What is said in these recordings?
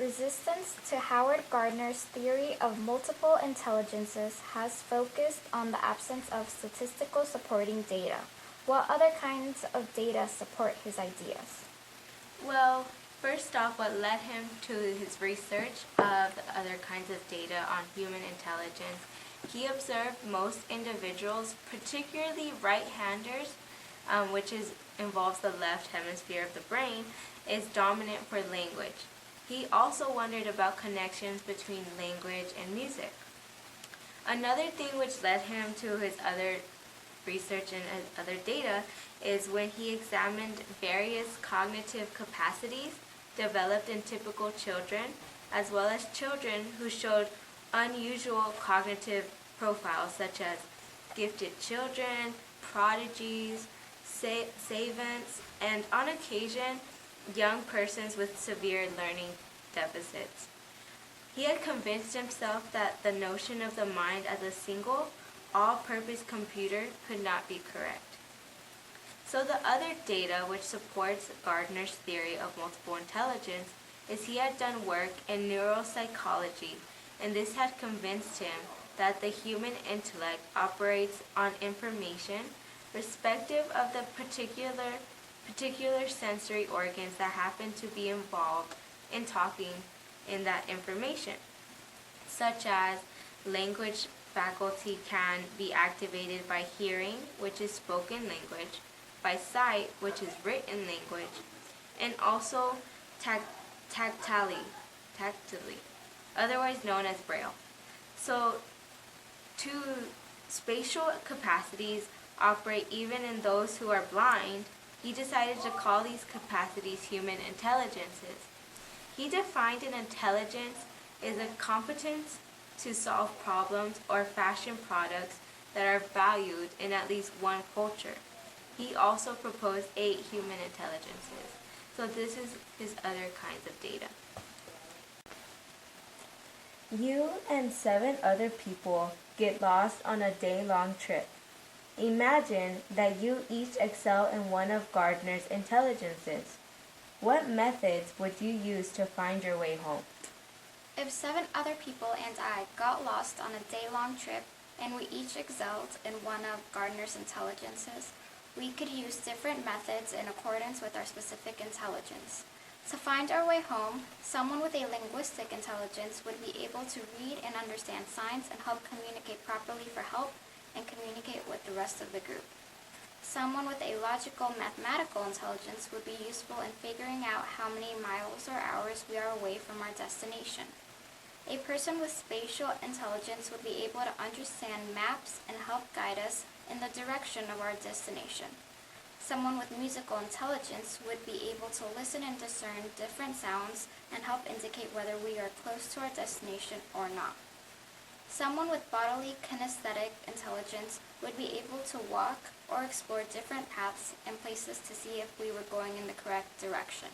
Resistance to Howard Gardner's theory of multiple intelligences has focused on the absence of statistical supporting data. What other kinds of data support his ideas? Well, first off, what led him to his research of the other kinds of data on human intelligence, he observed most individuals, particularly right-handers, which involves the left hemisphere of the brain, is dominant for language. He also wondered about connections between language and music. Another thing which led him to his other research and other data is when he examined various cognitive capacities developed in typical children, as well as children who showed unusual cognitive profiles such as gifted children, prodigies, savants, and on occasion, young persons with severe learning deficits. He had convinced himself that the notion of the mind as a single, all-purpose computer could not be correct. So the other data which supports Gardner's theory of multiple intelligence is he had done work in neuropsychology, and this had convinced him that the human intellect operates on information respective of the particular sensory organs that happen to be involved in talking in that information, such as language faculty can be activated by hearing, which is spoken language, by sight, which is written language, and also tactily, otherwise known as Braille. So, two spatial capacities operate even in those who are blind. He decided to call these capacities human intelligences. He defined an intelligence as a competence to solve problems or fashion products that are valued in at least one culture. He also proposed 8 human intelligences. So this is his other kinds of data. You and 7 other people get lost on a day-long trip. Imagine that you each excel in one of Gardner's intelligences. What methods would you use to find your way home? If 7 other people and I got lost on a day-long trip and we each excelled in one of Gardner's intelligences, we could use different methods in accordance with our specific intelligence. To find our way home, someone with a linguistic intelligence would be able to read and understand signs and help communicate properly for help and communicate with the rest of the group. Someone with a logical mathematical intelligence would be useful in figuring out how many miles or hours we are away from our destination. A person with spatial intelligence would be able to understand maps and help guide us in the direction of our destination. Someone with musical intelligence would be able to listen and discern different sounds and help indicate whether we are close to our destination or not. Someone with bodily kinesthetic intelligence would be able to walk or explore different paths and places to see if we were going in the correct direction.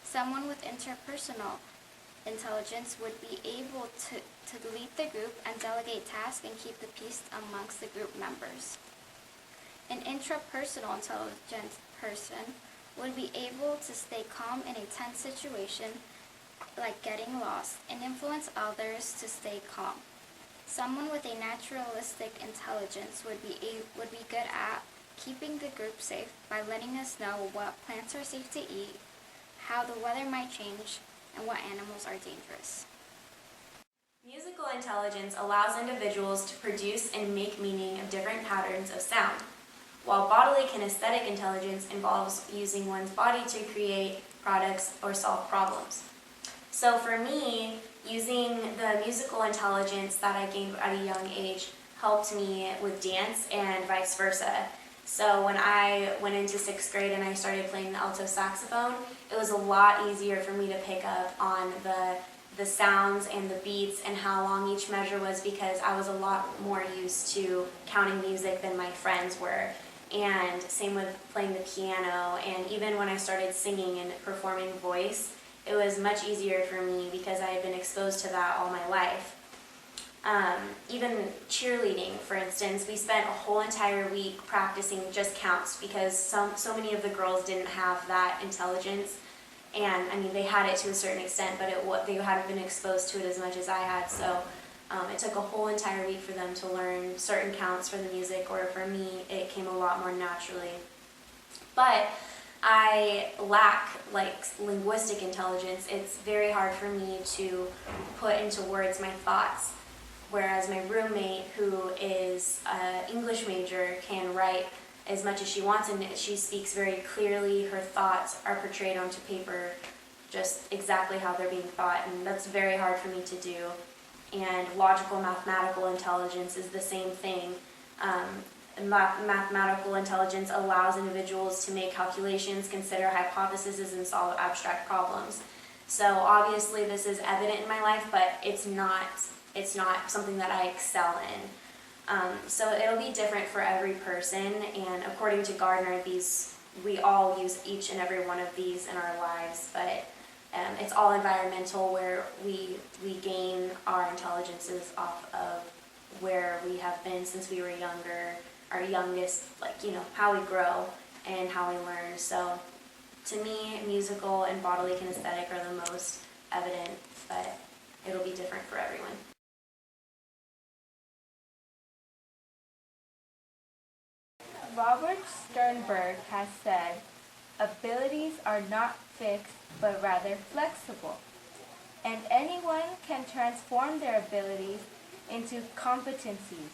Someone with interpersonal intelligence would be able to lead the group and delegate tasks and keep the peace amongst the group members. An intrapersonal intelligent person would be able to stay calm in a tense situation like getting lost and influence others to stay calm. Someone with a naturalistic intelligence would be good at keeping the group safe by letting us know what plants are safe to eat, how the weather might change, and what animals are dangerous. Musical intelligence allows individuals to produce and make meaning of different patterns of sound, while bodily kinesthetic intelligence involves using one's body to create products or solve problems. So for me, using the musical intelligence that I gained at a young age helped me with dance and vice versa. So when I went into 6th grade and I started playing the alto saxophone, it was a lot easier for me to pick up on the sounds and the beats and how long each measure was, because I was a lot more used to counting music than my friends were. And same with playing the piano, and even when I started singing and performing voice, it was much easier for me because I had been exposed to that all my life. Even cheerleading, for instance, we spent a whole entire week practicing just counts because so many of the girls didn't have that intelligence, And I mean, they had it to a certain extent, but they hadn't been exposed to it as much as I had. So it took a whole entire week for them to learn certain counts for the music, or for me, it came a lot more naturally. But I lack linguistic intelligence. It's very hard for me to put into words my thoughts. Whereas my roommate, who is an English major, can write as much as she wants, and she speaks very clearly. Her thoughts are portrayed onto paper just exactly how they're being thought, and that's very hard for me to do. And logical mathematical intelligence is the same thing. Mathematical intelligence allows individuals to make calculations, consider hypotheses, and solve abstract problems. So obviously this is evident in my life, but it's not something that I excel in. So it'll be different for every person, and according to Gardner, we all use each and every one of these in our lives, but it's all environmental, where we gain our intelligences off of where we have been since we were younger, our youngest, how we grow and how we learn. So to me, musical and bodily kinesthetic are the most evident, but it'll be different for everyone. Robert Sternberg has said, abilities are not fixed, but rather flexible, and anyone can transform their abilities into competencies,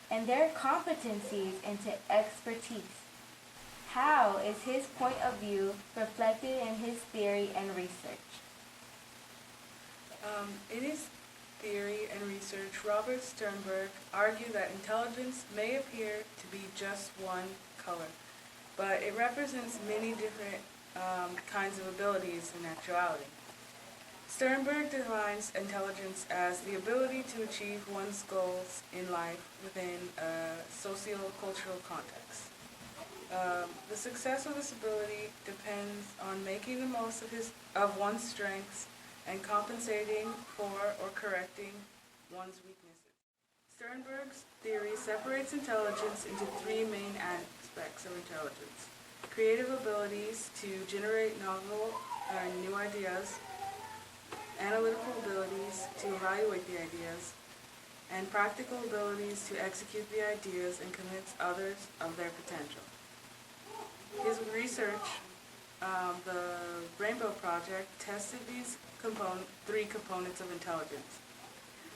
and their competencies into expertise. How is his point of view reflected in his theory and research? In his theory and research, Robert Sternberg argued that intelligence may appear to be just one color, but it represents many different kinds of abilities in actuality. Sternberg defines intelligence as the ability to achieve one's goals in life within a socio-cultural context. The success of this ability depends on making the most of one's strengths and compensating for or correcting one's weaknesses. Sternberg's theory separates intelligence into three main aspects of intelligence: creative abilities to generate novel and new ideas, analytical abilities to evaluate the ideas, and practical abilities to execute the ideas and convince others of their potential. His research, the Rainbow Project, tested these three components of intelligence.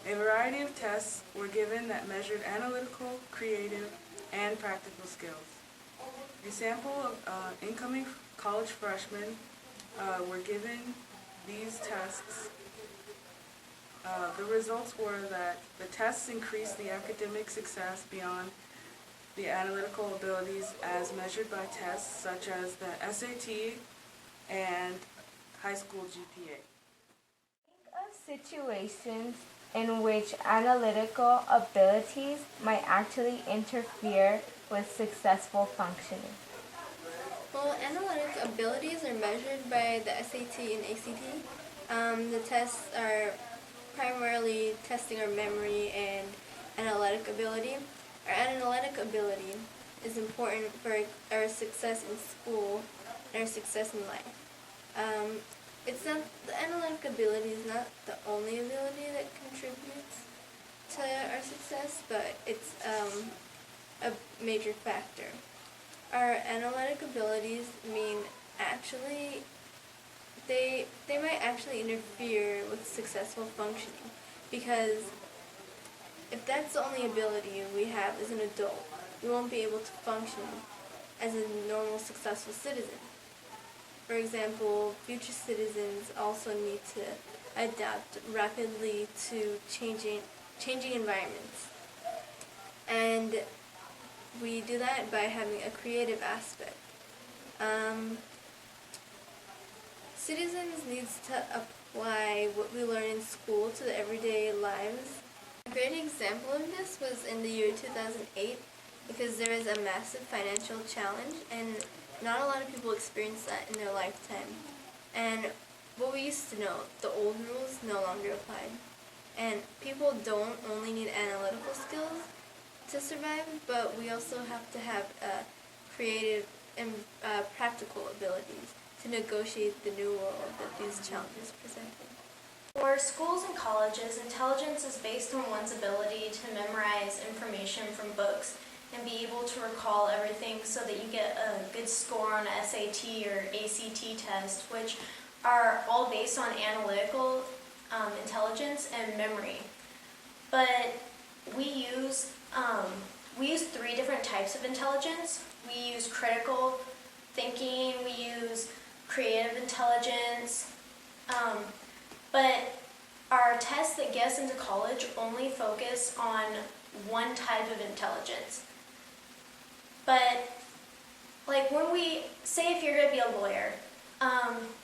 A variety of tests were given that measured analytical, creative, and practical skills. A sample of incoming college freshmen were given these tests. The results were that the tests increased the academic success beyond the analytical abilities as measured by tests such as the SAT and high school GPA. Think of situations in which analytical abilities might actually interfere with successful functioning. Well, analytic abilities are measured by the SAT and ACT. The tests are primarily testing our memory and analytic ability. Our analytic ability is important for our success in school and our success in life. The analytic ability is not the only ability that contributes to our success, but it's a major factor. Our analytic abilities they might actually interfere with successful functioning, because if that's the only ability we have as an adult, we won't be able to function as a normal, successful citizen. For example, future citizens also need to adapt rapidly to changing environments. And we do that by having a creative aspect. Citizens need to apply what we learn in school to their everyday lives. A great example of this was in the year 2008, because there was a massive financial challenge, and not a lot of people experienced that in their lifetime. And what we used to know, the old rules no longer applied. And people don't only need analytical skills to survive, but we also have to have creative and practical abilities to negotiate the new world that these challenges presented. For schools and colleges, intelligence is based on one's ability to memorize information from books and be able to recall everything so that you get a good score on a SAT or ACT test, which are all based on analytical intelligence and memory. But we use 3 different types of intelligence. We use critical thinking, we use creative intelligence, but our tests that get us into college only focus on one type of intelligence. But like when we say, if you're going to be a lawyer,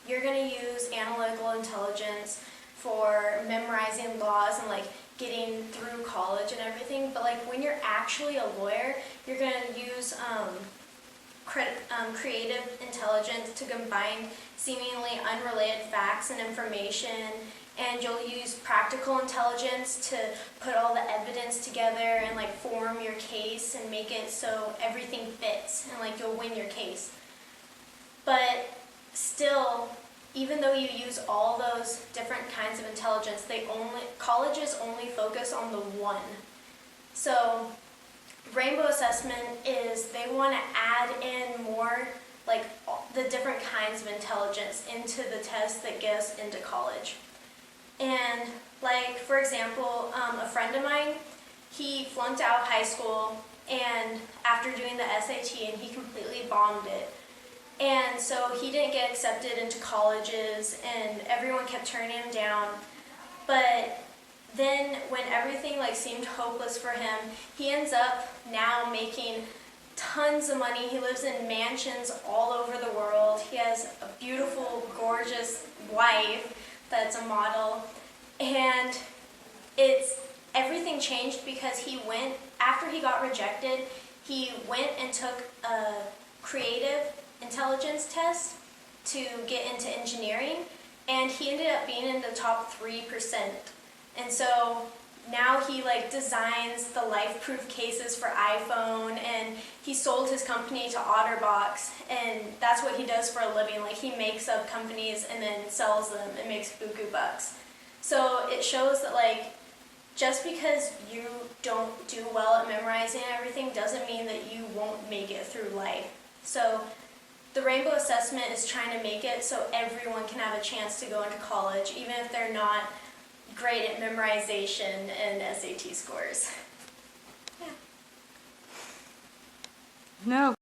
you're going to use analytical intelligence for memorizing laws and like getting through college and everything. But like when you're actually a lawyer, you're going to use creative intelligence to combine seemingly unrelated facts and information, and you'll use practical intelligence to put all the evidence together and like form your case and make it so everything fits and like you'll win your case. But still, even though you use all those different kinds of intelligence, colleges only focus on the one. So rainbow assessment is they want to add in more like the different kinds of intelligence into the test that gets into college. And like, for example, a friend of mine, he flunked out of high school and after doing the SAT, and he completely bombed it. And so he didn't get accepted into colleges and everyone kept turning him down. But then when everything like seemed hopeless for him, he ends up now making tons of money. He lives in mansions all over the world. He has a beautiful, gorgeous wife that's a model. And everything changed because he went, after he got rejected, he went and took a creative intelligence test to get into engineering, and he ended up being in the top 3%. And so now he like designs the life-proof cases for iPhone, and he sold his company to OtterBox, and that's what he does for a living. Like he makes up companies and then sells them and makes buku bucks. So it shows that like just because you don't do well at memorizing everything doesn't mean that you won't make it through life. So the rainbow assessment is trying to make it so everyone can have a chance to go into college, even if they're not great at memorization and SAT scores. Yeah. No.